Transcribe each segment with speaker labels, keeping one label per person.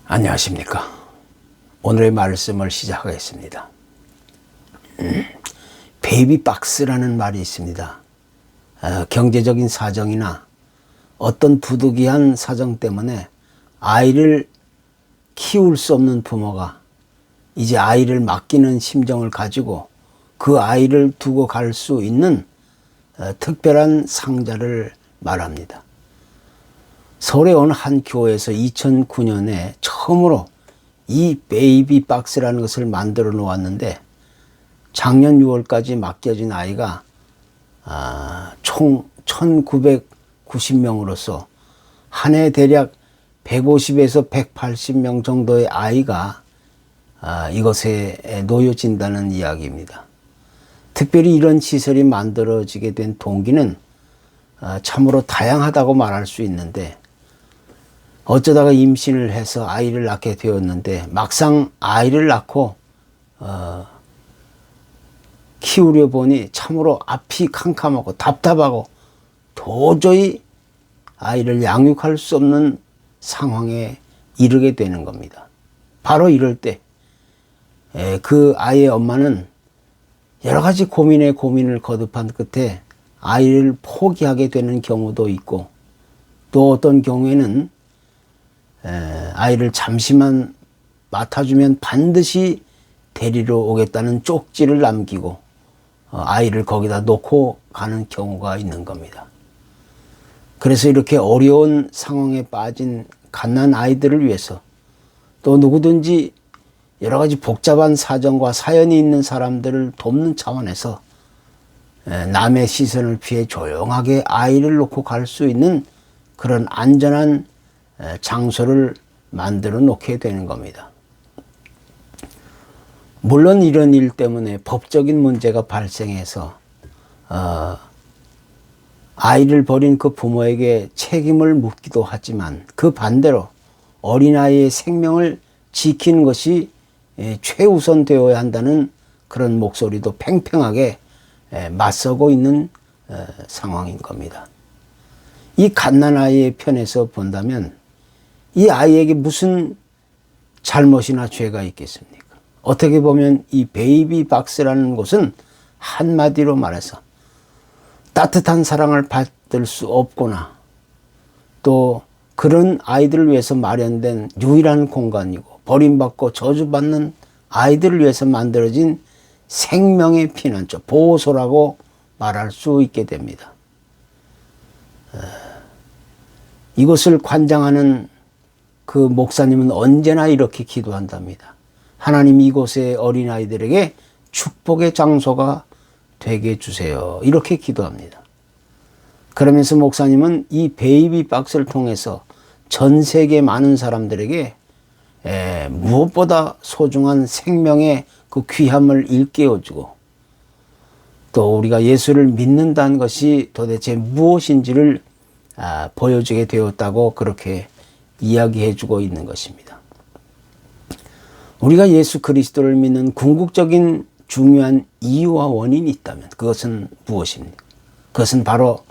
Speaker 1: 안녕하십니까. 오늘의 말씀을 시작하겠습니다. 베이비박스라는 말이 있습니다. 경제적인 사정이나 어떤 부득이한 사정 때문에 아이를 키울 수 없는 부모가 이제 아이를 맡기는 심정을 가지고 그 아이를 두고 갈 수 있는 특별한 상자를 말합니다. 서울의 어느 한 교회에서 2009년에 처음으로 이 베이비박스라는 것을 만들어 놓았는데 작년 6월까지 맡겨진 아이가 총 1990명으로서 한 해 대략 150에서 180명 정도의 아이가 이것에 놓여진다는 이야기입니다. 특별히 이런 시설이 만들어지게 된 동기는 참으로 다양하다고 말할 수 있는데, 어쩌다가 임신을 해서 아이를 낳게 되었는데 막상 아이를 낳고 키우려 보니 참으로 앞이 캄캄하고 답답하고 도저히 아이를 양육할 수 없는 상황에 이르게 되는 겁니다. 바로 이럴 때 그 아이의 엄마는 여러 가지 고민에 고민을 거듭한 끝에 아이를 포기하게 되는 경우도 있고, 또 어떤 경우에는 아이를 잠시만 맡아주면 반드시 데리러 오겠다는 쪽지를 남기고 아이를 거기다 놓고 가는 경우가 있는 겁니다. 그래서 이렇게 어려운 상황에 빠진 갓난 아이들을 위해서, 또 누구든지 여러 가지 복잡한 사정과 사연이 있는 사람들을 돕는 차원에서 남의 시선을 피해 조용하게 아이를 놓고 갈 수 있는 그런 안전한 장소를 만들어 놓게 되는 겁니다. 물론 이런 일 때문에 법적인 문제가 발생해서 아이를 버린 그 부모에게 책임을 묻기도 하지만, 그 반대로 어린아이의 생명을 지키는 것이 최우선 되어야 한다는 그런 목소리도 팽팽하게 맞서고 있는 상황인 겁니다. 이 갓난아이의 편에서 본다면 이 아이에게 무슨 잘못이나 죄가 있겠습니까? 어떻게 보면 이 베이비박스라는 곳은 한마디로 말해서 따뜻한 사랑을 받을 수 없거나, 또 그런 아이들을 위해서 마련된 유일한 공간이고, 버림받고 저주받는 아이들을 위해서 만들어진 생명의 피난처, 보호소라고 말할 수 있게 됩니다. 이곳을 관장하는 그 목사님은 언제나 이렇게 기도한답니다. 하나님, 이곳의 어린아이들에게 축복의 장소가 되게 해주세요. 이렇게 기도합니다. 그러면서 목사님은 이 베이비박스를 통해서 전 세계 많은 사람들에게 무엇보다 소중한 생명의 그 귀함을 일깨워주고, 또 우리가 예수를 믿는다는 것이 도대체 무엇인지를 보여주게 되었다고 그렇게 이야기해주고 있는 것입니다. 우리가 예수 그리스도를 믿는 궁극적인 중요한 이유와 원인이 있다면 그것은 무엇입니까? 그것은 바로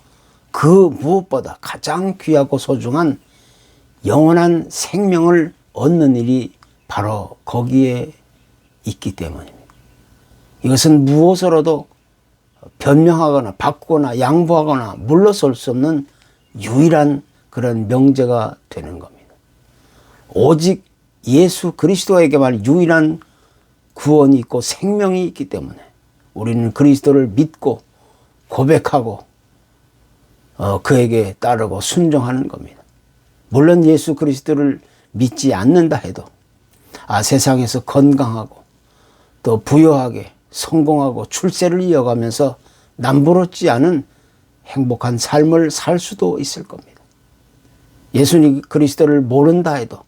Speaker 1: 그 무엇보다 가장 귀하고 소중한 영원한 생명을 얻는 일이 바로 거기에 있기 때문입니다. 이것은 무엇으로도 변명하거나 바꾸거나 양보하거나 물러설 수 없는 유일한 그런 명제가 되는 겁니다. 오직 예수 그리스도에게만 유일한 구원이 있고 생명이 있기 때문에 우리는 그리스도를 믿고 고백하고 그에게 따르고 순종하는 겁니다. 물론 예수 그리스도를 믿지 않는다 해도 세상에서 건강하고 또 부유하게 성공하고 출세를 이어가면서 남부럽지 않은 행복한 삶을 살 수도 있을 겁니다. 예수 그리스도를 모른다 해도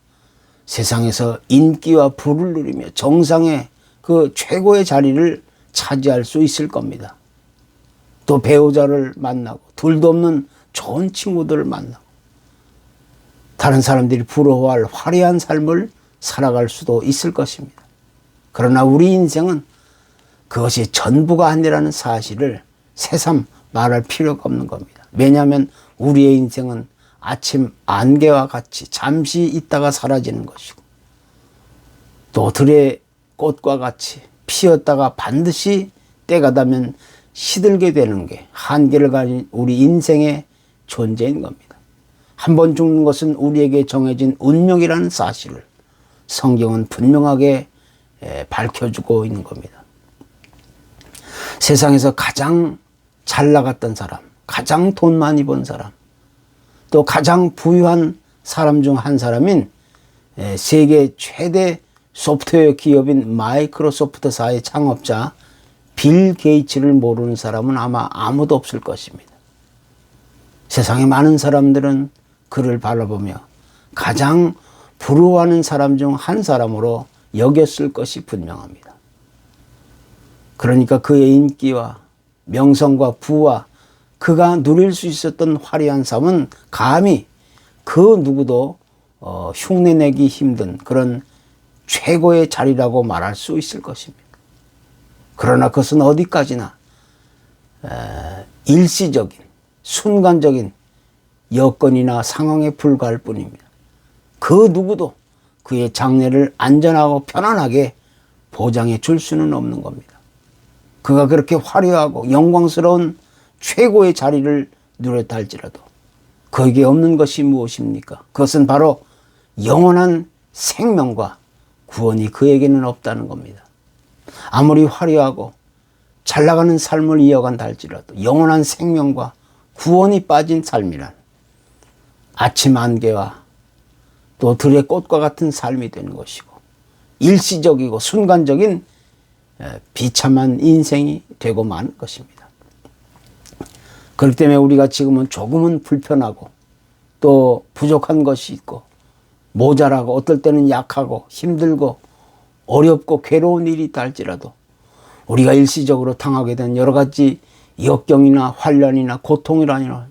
Speaker 1: 세상에서 인기와 부를 누리며 정상의 그 최고의 자리를 차지할 수 있을 겁니다. 또 배우자를 만나고 둘도 없는 좋은 친구들을 만나고 다른 사람들이 부러워할 화려한 삶을 살아갈 수도 있을 것입니다. 그러나 우리 인생은 그것이 전부가 아니라는 사실을 새삼 말할 필요가 없는 겁니다. 왜냐하면 우리의 인생은 아침 안개와 같이 잠시 있다가 사라지는 것이고, 또 들의 꽃과 같이 피었다가 반드시 때가 되면 시들게 되는 게 한계를 가진 우리 인생의 존재인 겁니다. 한 번 죽는 것은 우리에게 정해진 운명이라는 사실을 성경은 분명하게 밝혀주고 있는 겁니다. 세상에서 가장 잘 나갔던 사람, 가장 돈 많이 번 사람, 또 가장 부유한 사람 중 한 사람인 세계 최대 소프트웨어 기업인 마이크로소프트사의 창업자 빌 게이츠를 모르는 사람은 아마 아무도 없을 것입니다. 세상에 많은 사람들은 그를 바라보며 가장 부러워하는 사람 중 한 사람으로 여겼을 것이 분명합니다. 그러니까 그의 인기와 명성과 부와 그가 누릴 수 있었던 화려한 삶은 감히 그 누구도 흉내내기 힘든 그런 최고의 자리라고 말할 수 있을 것입니다. 그러나 그것은 어디까지나 일시적인 순간적인 여건이나 상황에 불과할 뿐입니다. 그 누구도 그의 장래를 안전하고 편안하게 보장해 줄 수는 없는 겁니다. 그가 그렇게 화려하고 영광스러운 최고의 자리를 누렸다 할지라도 그에게 없는 것이 무엇입니까? 그것은 바로 영원한 생명과 구원이 그에게는 없다는 겁니다. 아무리 화려하고 잘 나가는 삶을 이어간다 할지라도 영원한 생명과 구원이 빠진 삶이란 아침 안개와 또 들의 꽃과 같은 삶이 되는 것이고 일시적이고 순간적인 비참한 인생이 되고 마는 것입니다. 그렇기 때문에 우리가 지금은 조금은 불편하고 또 부족한 것이 있고 모자라고 어떨 때는 약하고 힘들고 어렵고 괴로운 일이 있다 할지라도 우리가 일시적으로 당하게 된 여러 가지 역경이나 환난이나 고통이라니라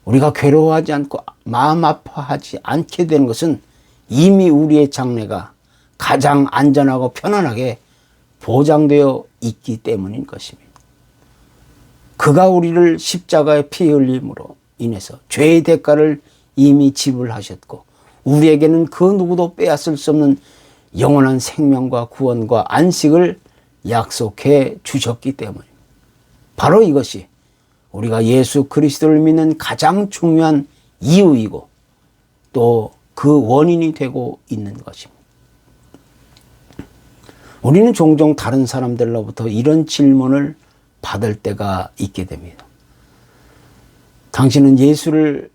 Speaker 1: 우리가 괴로워하지 않고 마음 아파하지 않게 되는 것은 이미 우리의 장래가 가장 안전하고 편안하게 보장되어 있기 때문인 것입니다. 그가 우리를 십자가에 피 흘림으로 인해서 죄의 대가를 이미 지불하셨고 우리에게는 그 누구도 빼앗을 수 없는 영원한 생명과 구원과 안식을 약속해 주셨기 때문입니다. 바로 이것이 우리가 예수 그리스도를 믿는 가장 중요한 이유이고 또 그 원인이 되고 있는 것입니다. 우리는 종종 다른 사람들로부터 이런 질문을 받을 때가 있게 됩니다. 당신은 예수를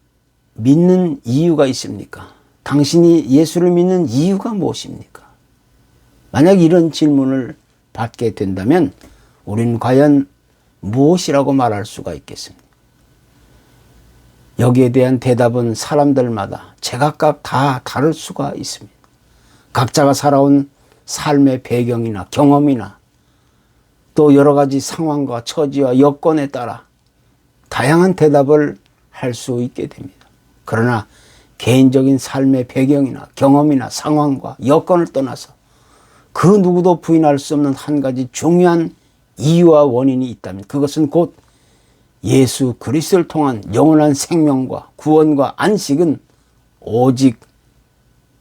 Speaker 1: 믿는 이유가 있습니까? 당신이 예수를 믿는 이유가 무엇입니까? 만약 이런 질문을 받게 된다면 우리는 과연 무엇이라고 말할 수가 있겠습니까? 여기에 대한 대답은 사람들마다 제각각 다 다를 수가 있습니다. 각자가 살아온 삶의 배경이나 경험이나 또 여러 가지 상황과 처지와 여건에 따라 다양한 대답을 할 수 있게 됩니다. 그러나 개인적인 삶의 배경이나 경험이나 상황과 여건을 떠나서 그 누구도 부인할 수 없는 한 가지 중요한 이유와 원인이 있다면 그것은 곧 예수 그리스도를 통한 영원한 생명과 구원과 안식은 오직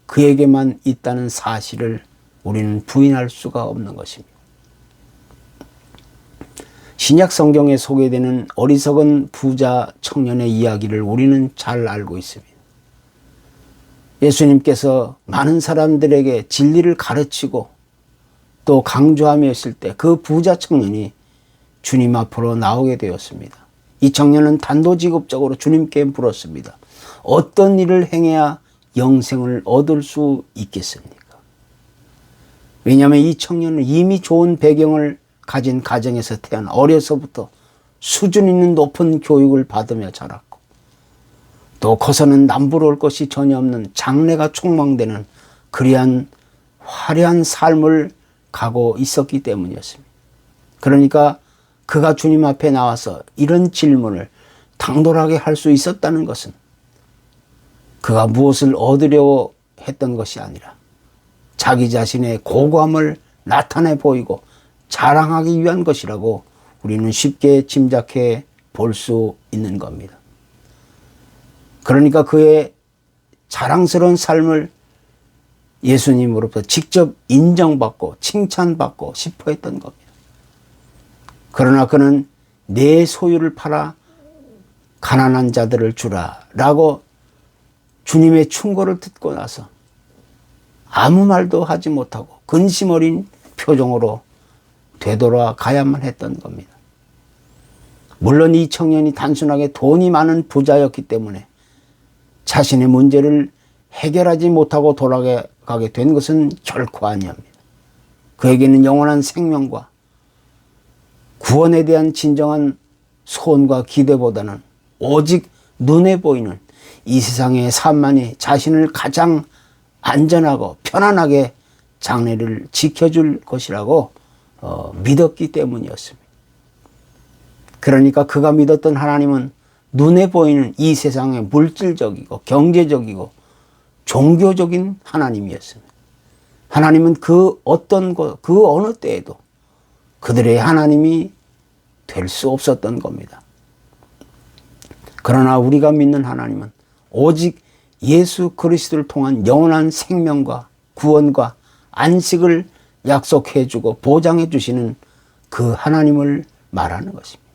Speaker 1: 그에게만 있다는 사실을 우리는 부인할 수가 없는 것입니다. 신약 성경에 소개되는 어리석은 부자 청년의 이야기를 우리는 잘 알고 있습니다. 예수님께서 많은 사람들에게 진리를 가르치고 또 강조하며 있을 때 그 부자 청년이 주님 앞으로 나오게 되었습니다. 이 청년은 단도직입적으로 주님께 물었습니다. 어떤 일을 행해야 영생을 얻을 수 있겠습니까? 왜냐하면 이 청년은 이미 좋은 배경을 가진 가정에서 태어나 어려서부터 수준 있는 높은 교육을 받으며 자랐고 또 커서는 남부러울 것이 전혀 없는 장래가 촉망되는 그리한 화려한 삶을 가고 있었기 때문이었습니다. 그러니까 그가 주님 앞에 나와서 이런 질문을 당돌하게 할 수 있었다는 것은 그가 무엇을 얻으려고 했던 것이 아니라 자기 자신의 고고함을 나타내 보이고 자랑하기 위한 것이라고 우리는 쉽게 짐작해 볼 수 있는 겁니다. 그러니까 그의 자랑스러운 삶을 예수님으로부터 직접 인정받고 칭찬받고 싶어 했던 겁니다. 그러나 그는 내 소유를 팔아 가난한 자들을 주라 라고 주님의 충고를 듣고 나서 아무 말도 하지 못하고 근심 어린 표정으로 되돌아가야만 했던 겁니다. 물론 이 청년이 단순하게 돈이 많은 부자였기 때문에 자신의 문제를 해결하지 못하고 돌아가게 된 것은 결코 아니옵니다. 그에게는 영원한 생명과 구원에 대한 진정한 소원과 기대보다는 오직 눈에 보이는 이 세상의 삶만이 자신을 가장 안전하고 편안하게 장래를 지켜줄 것이라고 믿었기 때문이었습니다. 그러니까 그가 믿었던 하나님은 눈에 보이는 이 세상의 물질적이고 경제적이고 종교적인 하나님이었습니다. 하나님은 그 어떤 것, 그 어느 때에도 그들의 하나님이 될 수 없었던 겁니다. 그러나 우리가 믿는 하나님은 오직 예수 그리스도를 통한 영원한 생명과 구원과 안식을 약속해 주고 보장해 주시는 그 하나님을 말하는 것입니다.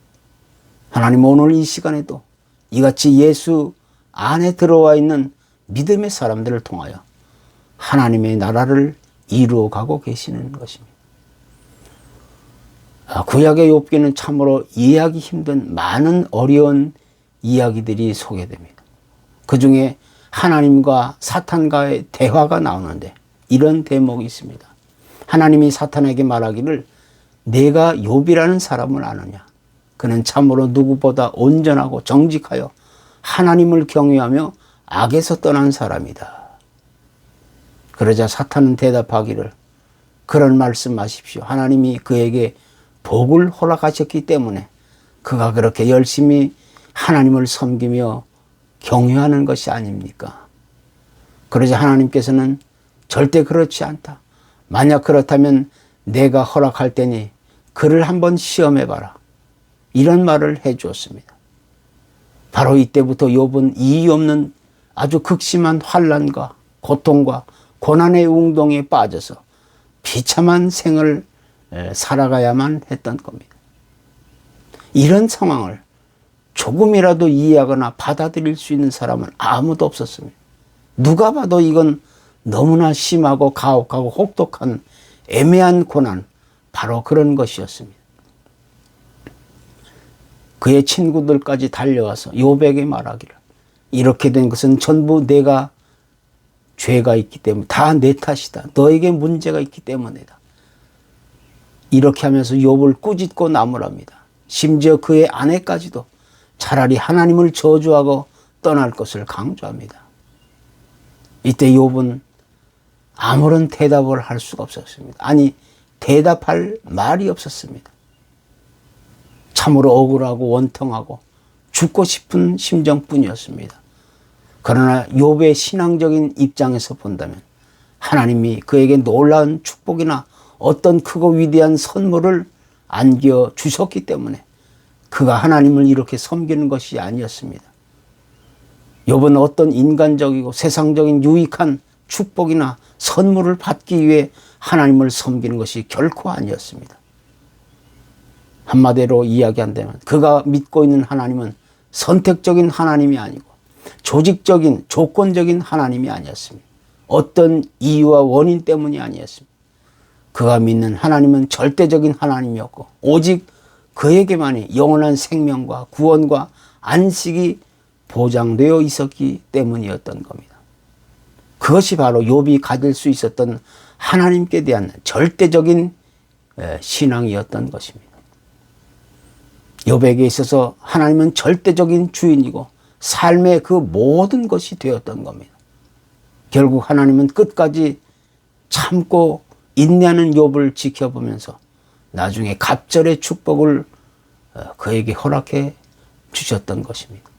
Speaker 1: 하나님 오늘 이 시간에도 이같이 예수 안에 들어와 있는 믿음의 사람들을 통하여 하나님의 나라를 이루어가고 계시는 것입니다. 구약의 욥기는 참으로 이해하기 힘든 많은 어려운 이야기들이 소개됩니다. 그 중에 하나님과 사탄과의 대화가 나오는데 이런 대목이 있습니다. 하나님이 사탄에게 말하기를 내가 욥이라는 사람을 아느냐? 그는 참으로 누구보다 온전하고 정직하여 하나님을 경외하며 악에서 떠난 사람이다. 그러자 사탄은 대답하기를 그런 말씀하십시오. 하나님이 그에게 복을 허락하셨기 때문에 그가 그렇게 열심히 하나님을 섬기며 경외하는 것이 아닙니까? 그러자 하나님께서는 절대 그렇지 않다. 만약 그렇다면 내가 허락할 테니 그를 한번 시험해봐라. 이런 말을 해 주었습니다. 바로 이때부터 욥은 이유 없는 아주 극심한 환난과 고통과 고난의 웅덩이에 빠져서 비참한 생을 살아가야만 했던 겁니다. 이런 상황을 조금이라도 이해하거나 받아들일 수 있는 사람은 아무도 없었습니다. 누가 봐도 이건 너무나 심하고 가혹하고 혹독한 애매한 고난, 바로 그런 것이었습니다. 그의 친구들까지 달려와서 욥에게 말하기를 이렇게 된 것은 전부 내가 죄가 있기 때문에 다 내 탓이다. 너에게 문제가 있기 때문이다. 이렇게 하면서 욥을 꾸짖고 나무랍니다. 심지어 그의 아내까지도 차라리 하나님을 저주하고 떠날 것을 강조합니다. 이때 욥은 아무런 대답을 할 수가 없었습니다. 아니, 대답할 말이 없었습니다. 참으로 억울하고 원통하고 죽고 싶은 심정뿐이었습니다. 그러나 욥의 신앙적인 입장에서 본다면 하나님이 그에게 놀라운 축복이나 어떤 크고 위대한 선물을 안겨주셨기 때문에 그가 하나님을 이렇게 섬기는 것이 아니었습니다. 욥은 어떤 인간적이고 세상적인 유익한 축복이나 선물을 받기 위해 하나님을 섬기는 것이 결코 아니었습니다. 한마디로 이야기한다면 그가 믿고 있는 하나님은 선택적인 하나님이 아니고 조직적인 조건적인 하나님이 아니었습니다. 어떤 이유와 원인 때문이 아니었습니다. 그가 믿는 하나님은 절대적인 하나님이었고 오직 그에게만이 영원한 생명과 구원과 안식이 보장되어 있었기 때문이었던 겁니다. 그것이 바로 욥이 가질 수 있었던 하나님께 대한 절대적인 신앙이었던 것입니다. 욥에게 있어서 하나님은 절대적인 주인이고 삶의 그 모든 것이 되었던 겁니다. 결국 하나님은 끝까지 참고 인내하는 욥을 지켜보면서 나중에 갑절의 축복을 그에게 허락해 주셨던 것입니다.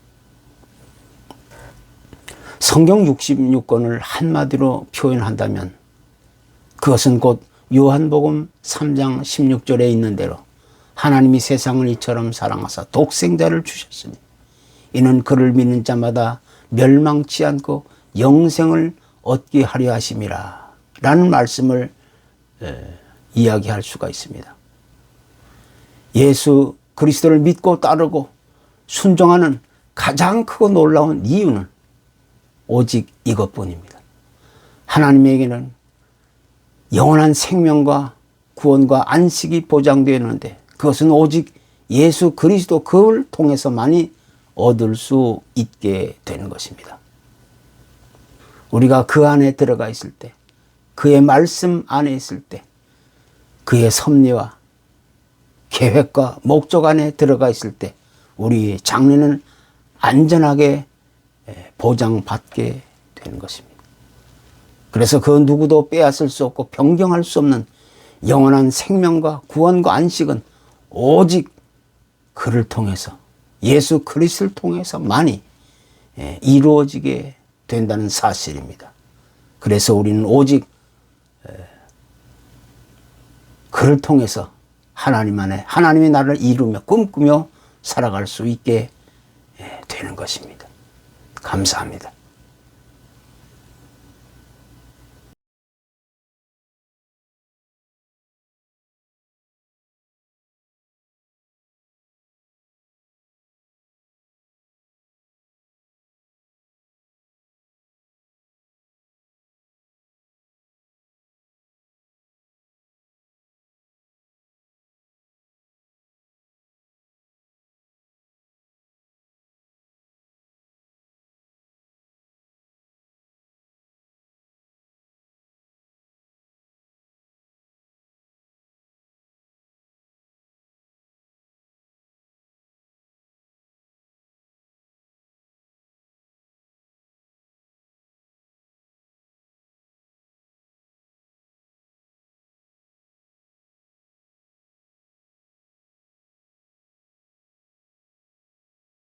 Speaker 1: 성경 66권을 한마디로 표현한다면 그것은 곧 요한복음 3장 16절에 있는 대로 하나님이 세상을 이처럼 사랑하사 독생자를 주셨으니 이는 그를 믿는 자마다 멸망치 않고 영생을 얻게 하려 하심이라. 라는 말씀을 이야기할 수가 있습니다. 예수 그리스도를 믿고 따르고 순종하는 가장 크고 놀라운 이유는 오직 이것뿐입니다. 하나님에게는 영원한 생명과 구원과 안식이 보장되었는데 그것은 오직 예수 그리스도 그를 통해서만이 얻을 수 있게 되는 것입니다. 우리가 그 안에 들어가 있을 때, 그의 말씀 안에 있을 때, 그의 섭리와 계획과 목적 안에 들어가 있을 때 우리의 장래는 안전하게 보장받게 되는 것입니다. 그래서 그 누구도 빼앗을 수 없고 변경할 수 없는 영원한 생명과 구원과 안식은 오직 그를 통해서, 예수 그리스도를 통해서만이 이루어지게 된다는 사실입니다. 그래서 우리는 오직 그를 통해서 하나님 안에 하나님의 나라를 이루며 꿈꾸며 살아갈 수 있게 되는 것입니다. 감사합니다.